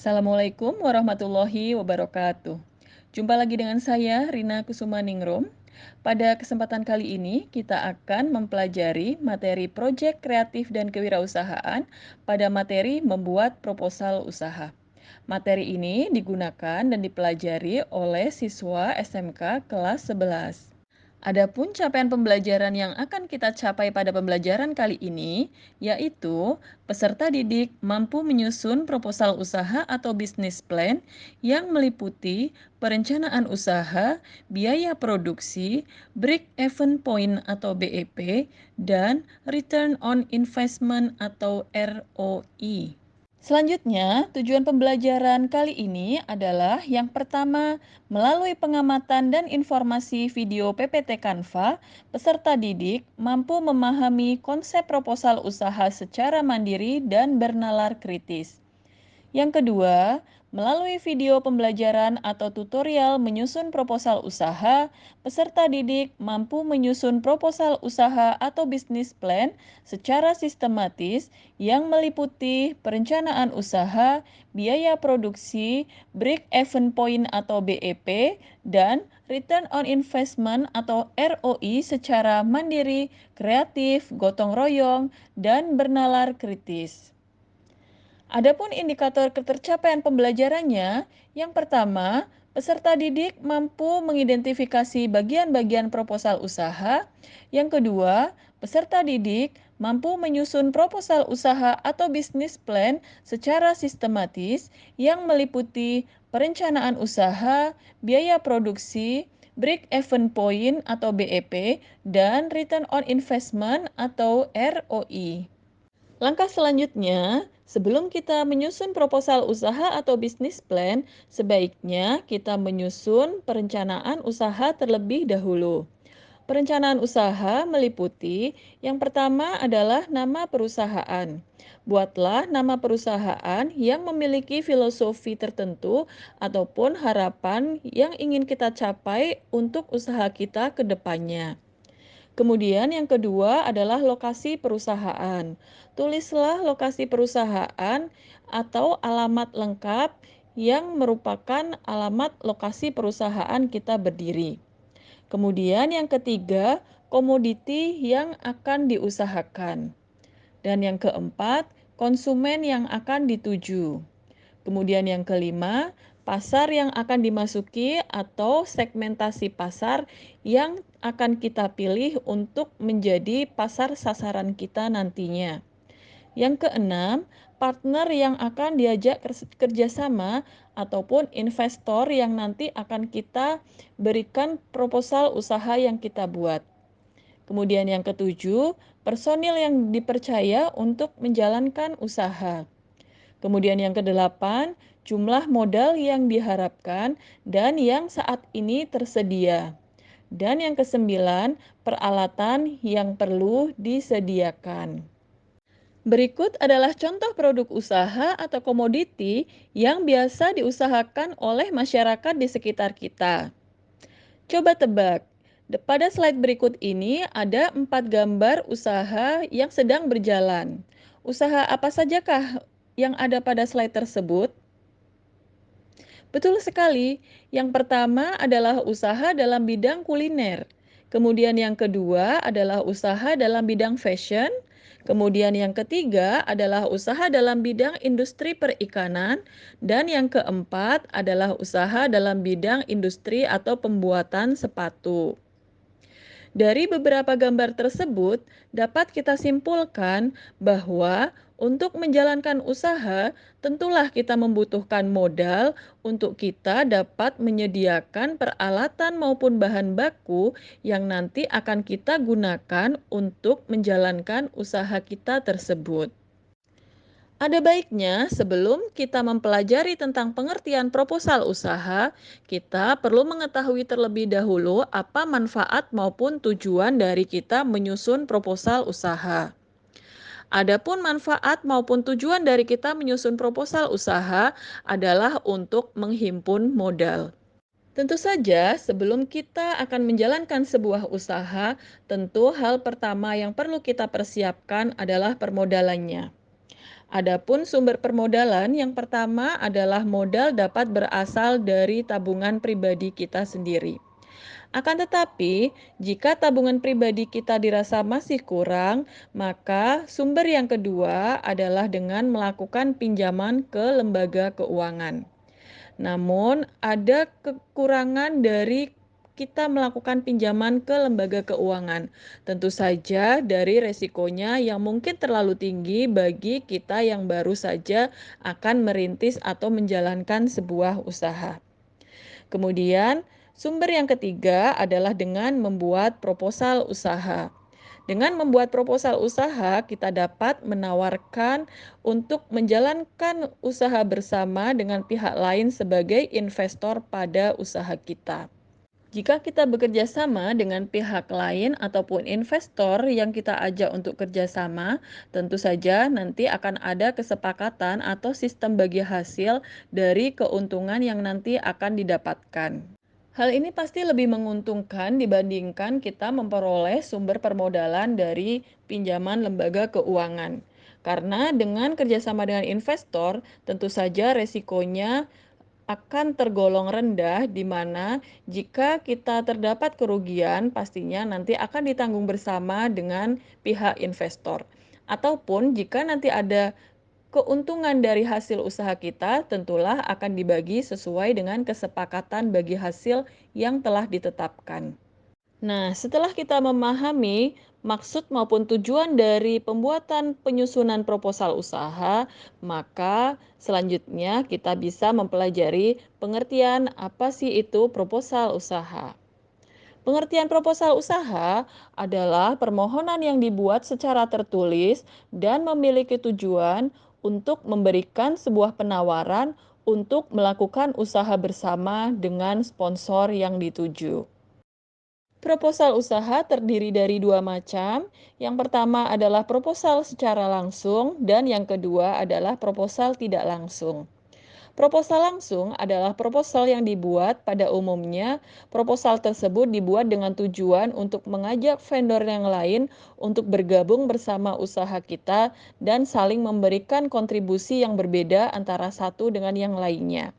Assalamualaikum warahmatullahi wabarakatuh. Jumpa lagi dengan saya, Rina Kusumaningrum. Pada kesempatan kali ini, kita akan mempelajari materi proyek kreatif dan kewirausahaan pada materi membuat proposal usaha. Materi ini digunakan dan dipelajari oleh siswa SMK kelas 11. Adapun capaian pembelajaran yang akan kita capai pada pembelajaran kali ini, yaitu peserta didik mampu menyusun proposal usaha atau bisnis plan yang meliputi perencanaan usaha, biaya produksi, break-even point atau BEP, dan return on investment atau ROI. Selanjutnya, tujuan pembelajaran kali ini adalah yang pertama, melalui pengamatan dan informasi video PPT Canva, peserta didik mampu memahami konsep proposal usaha secara mandiri dan bernalar kritis. Yang kedua, melalui video pembelajaran atau tutorial menyusun proposal usaha, peserta didik mampu menyusun proposal usaha atau bisnis plan secara sistematis yang meliputi perencanaan usaha, biaya produksi, break-even point atau BEP, dan return on investment atau ROI secara mandiri, kreatif, gotong royong, dan bernalar kritis. Adapun indikator ketercapaian pembelajarannya, yang pertama, peserta didik mampu mengidentifikasi bagian-bagian proposal usaha. Yang kedua, peserta didik mampu menyusun proposal usaha atau bisnis plan secara sistematis yang meliputi perencanaan usaha, biaya produksi, break-even point atau BEP, dan return on investment atau ROI. Langkah selanjutnya, sebelum kita menyusun proposal usaha atau bisnis plan, sebaiknya kita menyusun perencanaan usaha terlebih dahulu. Perencanaan usaha meliputi yang pertama adalah nama perusahaan. Buatlah nama perusahaan yang memiliki filosofi tertentu ataupun harapan yang ingin kita capai untuk usaha kita ke depannya. Kemudian yang kedua adalah lokasi perusahaan. Tulislah lokasi perusahaan atau alamat lengkap yang merupakan alamat lokasi perusahaan kita berdiri. Kemudian yang ketiga, komoditi yang akan diusahakan. Dan yang keempat, konsumen yang akan dituju. Kemudian yang kelima, pasar yang akan dimasuki atau segmentasi pasar yang akan kita pilih untuk menjadi pasar sasaran kita nantinya. Yang keenam, partner yang akan diajak kerjasama ataupun investor yang nanti akan kita berikan proposal usaha yang kita buat. Kemudian yang ketujuh, personil yang dipercaya untuk menjalankan usaha. Kemudian yang kedelapan, jumlah modal yang diharapkan dan yang saat ini tersedia. Dan yang kesembilan, peralatan yang perlu disediakan. Berikut adalah contoh produk usaha atau komoditi yang biasa diusahakan oleh masyarakat di sekitar kita. Coba tebak, pada slide berikut ini ada 4 gambar usaha yang sedang berjalan. Usaha apa sajakah yang ada pada slide tersebut? Betul sekali. Yang pertama adalah usaha dalam bidang kuliner. Kemudian yang kedua adalah usaha dalam bidang fashion. Kemudian yang ketiga adalah usaha dalam bidang industri perikanan. Dan yang keempat adalah usaha dalam bidang industri atau pembuatan sepatu. Dari beberapa gambar tersebut, dapat kita simpulkan bahwa untuk menjalankan usaha, tentulah kita membutuhkan modal untuk kita dapat menyediakan peralatan maupun bahan baku yang nanti akan kita gunakan untuk menjalankan usaha kita tersebut. Ada baiknya sebelum kita mempelajari tentang pengertian proposal usaha, kita perlu mengetahui terlebih dahulu apa manfaat maupun tujuan dari kita menyusun proposal usaha. Adapun manfaat maupun tujuan dari kita menyusun proposal usaha adalah untuk menghimpun modal. Tentu saja, sebelum kita akan menjalankan sebuah usaha, tentu hal pertama yang perlu kita persiapkan adalah permodalannya. Adapun sumber permodalan yang pertama adalah modal dapat berasal dari tabungan pribadi kita sendiri. Akan tetapi, jika tabungan pribadi kita dirasa masih kurang, maka sumber yang kedua adalah dengan melakukan pinjaman ke lembaga keuangan. Namun, ada kekurangan dari kita melakukan pinjaman ke lembaga keuangan. Tentu saja dari resikonya yang mungkin terlalu tinggi bagi kita yang baru saja akan merintis atau menjalankan sebuah usaha. Kemudian, sumber yang ketiga adalah dengan membuat proposal usaha. Dengan membuat proposal usaha, kita dapat menawarkan untuk menjalankan usaha bersama dengan pihak lain sebagai investor pada usaha kita. Jika kita bekerja sama dengan pihak lain ataupun investor yang kita ajak untuk kerjasama, tentu saja nanti akan ada kesepakatan atau sistem bagi hasil dari keuntungan yang nanti akan didapatkan. Hal ini pasti lebih menguntungkan dibandingkan kita memperoleh sumber permodalan dari pinjaman lembaga keuangan. Karena dengan kerjasama dengan investor, tentu saja resikonya akan tergolong rendah, di mana jika kita terdapat kerugian, pastinya nanti akan ditanggung bersama dengan pihak investor. Ataupun jika nanti ada keuntungan dari hasil usaha kita, tentulah akan dibagi sesuai dengan kesepakatan bagi hasil yang telah ditetapkan. Nah, setelah kita memahami maksud maupun tujuan dari pembuatan penyusunan proposal usaha, maka selanjutnya kita bisa mempelajari pengertian apa sih itu proposal usaha. Pengertian proposal usaha adalah permohonan yang dibuat secara tertulis dan memiliki tujuan untuk memberikan sebuah penawaran untuk melakukan usaha bersama dengan sponsor yang dituju. Proposal usaha terdiri dari dua macam. Yang pertama adalah proposal secara langsung, dan yang kedua adalah proposal tidak langsung. Proposal langsung adalah proposal yang dibuat pada umumnya. Proposal tersebut dibuat dengan tujuan untuk mengajak vendor yang lain untuk bergabung bersama usaha kita dan saling memberikan kontribusi yang berbeda antara satu dengan yang lainnya.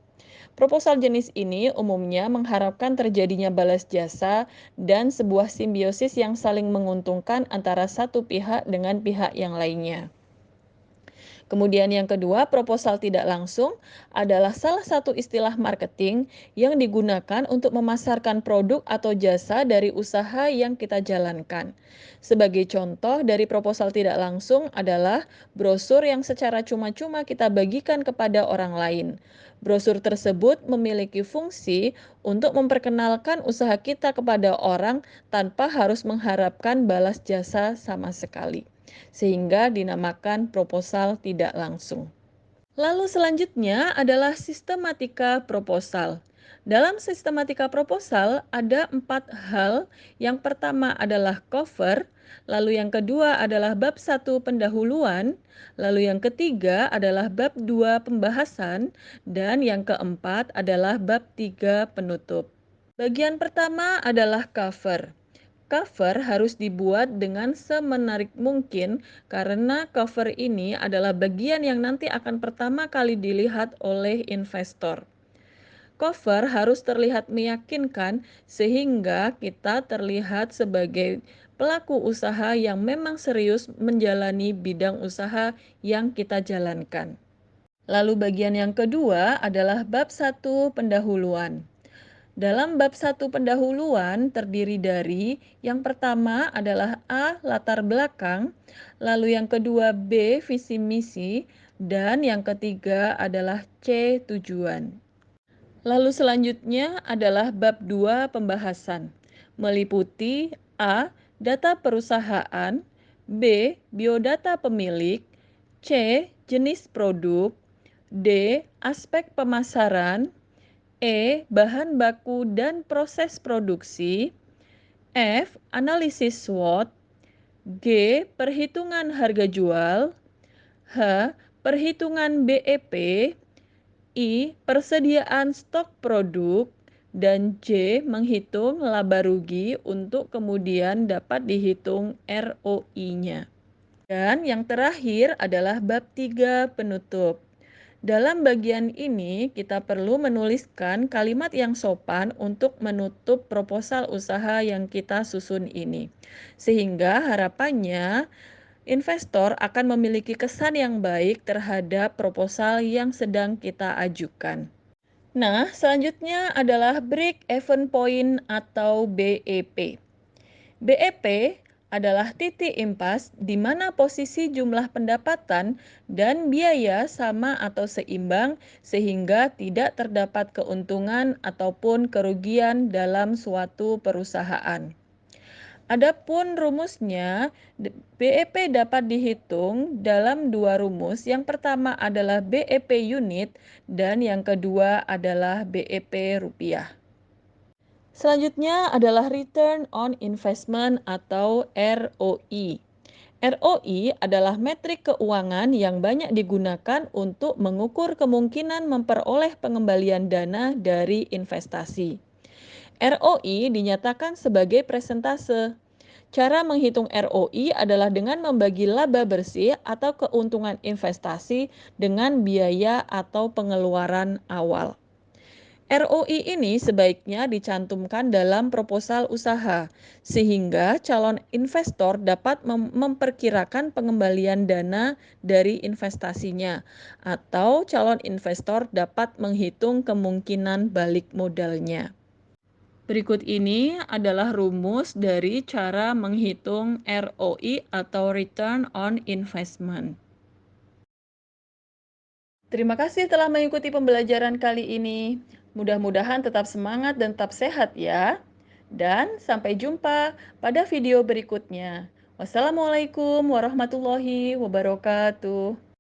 Proposal jenis ini umumnya mengharapkan terjadinya balas jasa dan sebuah simbiosis yang saling menguntungkan antara satu pihak dengan pihak yang lainnya. Kemudian yang kedua, proposal tidak langsung adalah salah satu istilah marketing yang digunakan untuk memasarkan produk atau jasa dari usaha yang kita jalankan. Sebagai contoh dari proposal tidak langsung adalah brosur yang secara cuma-cuma kita bagikan kepada orang lain. Brosur tersebut memiliki fungsi untuk memperkenalkan usaha kita kepada orang tanpa harus mengharapkan balas jasa sama sekali, sehingga dinamakan proposal tidak langsung. Lalu selanjutnya adalah sistematika proposal. Dalam sistematika proposal ada 4 hal. Yang pertama adalah cover, lalu yang kedua adalah bab 1 pendahuluan, lalu yang ketiga adalah bab 2 pembahasan, dan yang keempat adalah bab 3 penutup. Bagian pertama adalah cover. Cover harus dibuat dengan semenarik mungkin karena cover ini adalah bagian yang nanti akan pertama kali dilihat oleh investor. Cover harus terlihat meyakinkan sehingga kita terlihat sebagai pelaku usaha yang memang serius menjalani bidang usaha yang kita jalankan. Lalu bagian yang kedua adalah bab 1 pendahuluan. Dalam bab 1 pendahuluan terdiri dari yang pertama adalah A. Latar belakang, lalu yang kedua B. Visi misi, dan yang ketiga adalah C. Tujuan. Lalu selanjutnya adalah bab 2 pembahasan, meliputi A. Data perusahaan, B. Biodata pemilik, C. Jenis produk, D. Aspek pemasaran, E. Bahan baku dan proses produksi, F. Analisis SWOT, G. Perhitungan harga jual, H. Perhitungan BEP, I. Persediaan stok produk, dan J. Menghitung laba rugi untuk kemudian dapat dihitung ROI-nya. Dan yang terakhir adalah bab 3 penutup. Dalam bagian ini, kita perlu menuliskan kalimat yang sopan untuk menutup proposal usaha yang kita susun ini. Sehingga harapannya investor akan memiliki kesan yang baik terhadap proposal yang sedang kita ajukan. Nah, selanjutnya adalah Break Even Point atau BEP. BEP adalah titik impas di mana posisi jumlah pendapatan dan biaya sama atau seimbang sehingga tidak terdapat keuntungan ataupun kerugian dalam suatu perusahaan. Adapun rumusnya, BEP dapat dihitung dalam dua rumus. Yang pertama adalah BEP unit dan yang kedua adalah BEP rupiah. Selanjutnya adalah Return on Investment atau ROI. ROI adalah metrik keuangan yang banyak digunakan untuk mengukur kemungkinan memperoleh pengembalian dana dari investasi. ROI dinyatakan sebagai persentase. Cara menghitung ROI adalah dengan membagi laba bersih atau keuntungan investasi dengan biaya atau pengeluaran awal. ROI ini sebaiknya dicantumkan dalam proposal usaha, sehingga calon investor dapat memperkirakan pengembalian dana dari investasinya, atau calon investor dapat menghitung kemungkinan balik modalnya. Berikut ini adalah rumus dari cara menghitung ROI atau Return on Investment. Terima kasih telah mengikuti pembelajaran kali ini. Mudah-mudahan tetap semangat dan tetap sehat ya. Dan sampai jumpa pada video berikutnya. Wassalamualaikum warahmatullahi wabarakatuh.